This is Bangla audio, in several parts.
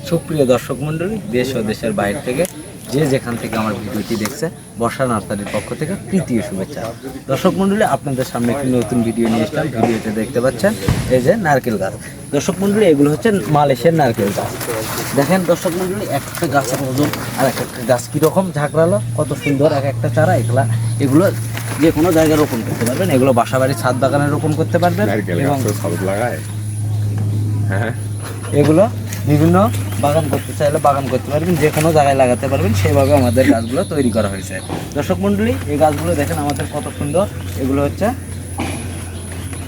সুপ্রিয় দর্শক মণ্ডলী, দেশ ও দেশের বাইরে থেকে যে যেখান থেকে আমার ভিডিওটি দেখছে, বর্ষা নার্সারির পক্ষ থেকে তৃতীয় শুভেচ্ছা। দর্শক মণ্ডলী, আপনাদের সামনে একটি নতুন ভিডিও নিয়ে এসলাম। ভিডিওতে দেখতে পাচ্ছেন এই যে নারকেল গাছ। দর্শক মণ্ডলী, এগুলো হচ্ছে মালয়েশিয়ার নারকেল গাছ। দেখেন দর্শক মণ্ডলী, একটা গাছের ওজন আর একটা গাছ কীরকম ঝাঁকড়ালো, কত সুন্দর এক একটা চারা। এগুলো যে কোনো জায়গায় রোপণ করতে পারবেন। এগুলো বাসা বাড়ির ছাদ বাগানে রোপণ করতে পারবেন এবং এগুলো বিভিন্ন বাগান করতে চাইলে বাগান করতে পারবেন, যে কোনো জায়গায় লাগাতে পারবেন। সেভাবে আমাদের গাছগুলো তৈরি করা হয়েছে। দর্শক মণ্ডলী, এই গাছগুলো দেখেন আমাদের কত সুন্দর। এগুলো হচ্ছে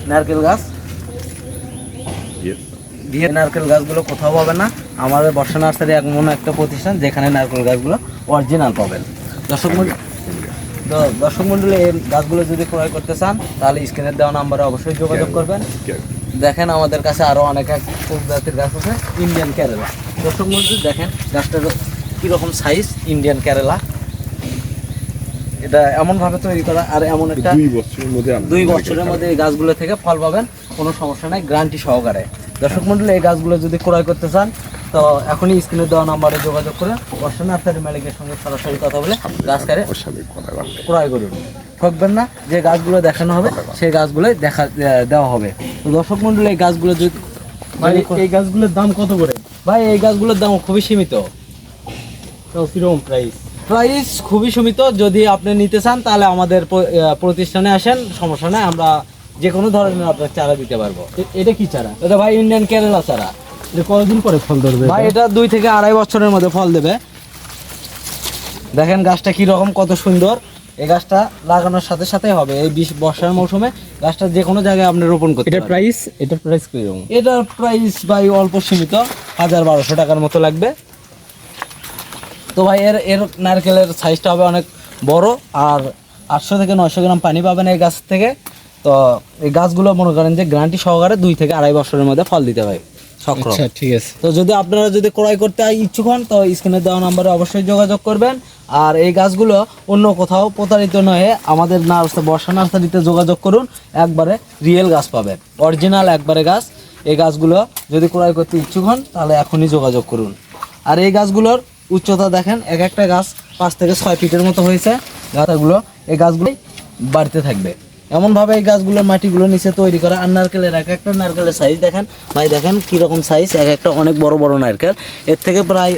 নারকেল গাছ। দিয়ে নারকেল গাছগুলো কোথাও পাবে না। আমাদের বর্ষা নার্সারি এমন একটা প্রতিষ্ঠান যেখানে নারকেল গাছগুলো অরিজিনাল পাবেন। দর্শক মণ্ডলী, এই গাছগুলো যদি ক্রয় করতে চান তাহলে স্ক্রিনের দেওয়া নাম্বারে অবশ্যই যোগাযোগ করবেন। দেখেন আমাদের কাছে আরও অনেক এক প্রজাতির গাছ আছে। ইন্ডিয়ান কেরালা। দর্শক মণ্ডলী, দেখেন গাছটার কীরকম সাইজ। ইন্ডিয়ান কেরালা, এটা এমনভাবে তৈরি করা আর এমন একটা 2 বছরের মধ্যে এই গাছগুলো থেকে ফল পাবেন, কোনো সমস্যা নাই, গ্যারান্টি সহকারে। দর্শক মণ্ডলী, এই গাছগুলো যদি ক্রয় করতে চান তো এখনই স্ক্রিনে দেওয়া নাম্বারে যোগাযোগ করে বর্ষা নার্সারি মালিকের সঙ্গে সরাসরি কথা বলে গাছ ক্রয় করুন। ঠকবেন না, যে গাছগুলো দেখানো হবে সেই গাছগুলোই দেওয়া হবে। তো দর্শক মণ্ডলী, এই গাছগুলো যদি এই গাছগুলোর দাম কত করে? ভাই, এই গাছগুলোর দাম খুবই সীমিত। তো কিরকম প্রাইস খুবই সীমিত। যদি আপনি নিতে চান তাহলে আমাদের প্রতিষ্ঠানে আসেন, সমস্যা নেই, আমরা যে কোনো ধরনের আপনার চারা দিতে পারবো। এটা কি চারা? এটা ভাই ইন্ডিয়ান কেরালা চারা। এটা কতদিন পরে ফল ধরবে ভাই? এটা 2 থেকে 2.5 বছরের মধ্যে ফল দেবে। দেখেন গাছটা কি রকম, কত সুন্দর। এই গাছটা লাগানোর সাথে সাথে হবে এই বর্ষার মৌসুমে গাছটা যে কোনো জায়গায় আপনি রোপণ করতে পারবেন। এটার প্রাইস কিরকম? এটার প্রাইস ভাই অল্প সীমিত, 1000-1200 টাকার মতো লাগবে। তো ভাই এর নারকেলের সাইজটা হবে অনেক বড়, আর 800 থেকে 900 গ্রাম পানি পাবেন এই গাছ থেকে। তো এই গাছগুলো মনে করেন যে গ্যারান্টি সহকারে 2 থেকে 2.5 বছরের মধ্যে ফল দিতে হয়। আচ্ছা, ঠিক আছে। তো যদি আপনারা ক্রয় করতে ইচ্ছুক হন তো স্ক্রিনে দেওয়া নাম্বারে অবশ্যই যোগাযোগ করবেন। আর এই গাছগুলো অন্য কোথাও প্রতারিত নয়, আমাদের বর্ষা নার্সারিতে যোগাযোগ করুন, একবারে রিয়েল গাছ পাবেন, অরিজিনাল একবারে গাছ। এই গাছগুলো যদি ক্রয় করতে ইচ্ছুক হন তাহলে এখনই যোগাযোগ করুন। আর এই গাছগুলোর উচ্চতা দেখেন, এক একটা গাছ 5 থেকে 6 ফিটের মতো হয়েছে। এই গাছগুলো বাড়তে থাকবে এমনভাবে এই গাছগুলোর মাটিগুলো নিচে তৈরি করা। আর নারকেলের এক একটা নারকেলের সাইজ দেখেন ভাই, দেখেন কীরকম সাইজ। এক একটা অনেক বড় বড় নারকেল। এর থেকে প্রায়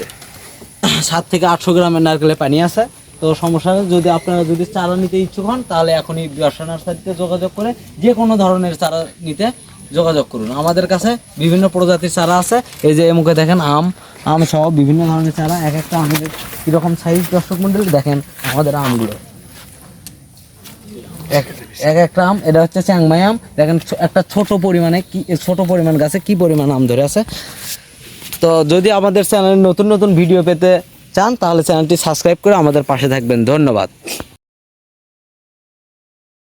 7 থেকে 800 গ্রামের নারকেলের পানি আছে। তো সমস্যা, যদি আপনারা চারা নিতে ইচ্ছুক হন তাহলে এখনই বর্ষা নার্সারিতে যোগাযোগ করে যে কোনো ধরনের চারা নিতে যোগাযোগ করুন। আমাদের কাছে বিভিন্ন প্রজাতির চারা আছে। এই যে মুখে দেখেন আম সহ বিভিন্ন ধরনের চারা। এক একটা আমের কীরকম সাইজ দর্শক মণ্ডলী, দেখেন আমাদের আমগুলো এক একটা আম। এটা হচ্ছে চ্যাংমাই আম। দেখেন একটা ছোট পরিমাণ গাছে কি পরিমাণ আম ধরে আছে। তো যদি আমাদের চ্যানেলে নতুন নতুন ভিডিও পেতে চান তাহলে চ্যানেলটি সাবস্ক্রাইব করে আমাদের পাশে থাকবেন। ধন্যবাদ।